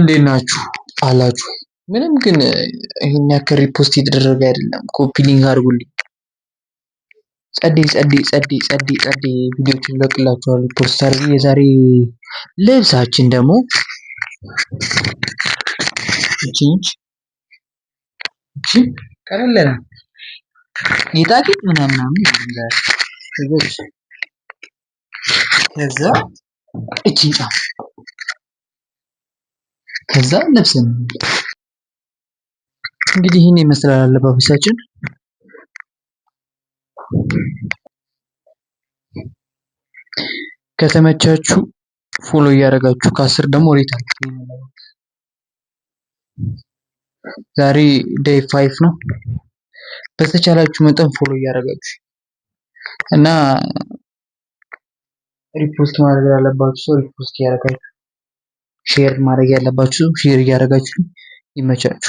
እንዴት ናችሁ አላችሁ? ምንም ግን ይሄን ያክል ሪፖስት የተደረገ አይደለም። ኮፒ ሊንክ አድርጉልኝ። ጸዴ ቪዲዮችን ለቅላችኋል። ፖስት አድርጌ የዛሬ ልብሳችን ደግሞ እቺ ቀለል ያለ ጌጣጌጥ ምናምን ከዛ እቺ ከዛ ለብሰን እንግዲህ ይሄን ይመስላል አለባበሳችን። ከተመቻችሁ ፎሎ እያደረጋችሁ ከ10 ደግሞ ሬት አድርጉ። ዛሬ ዴይ 5 ነው። በተቻላችሁ መጠን ፎሎ እያደረጋችሁ እና ሪፖስት ማድረግ ያለባችሁ ሰው ሪፖስት እያደረጋችሁ ሼር ማድረግ ያለባችሁ ሼር እያደረጋችሁ ይመቻችሁ።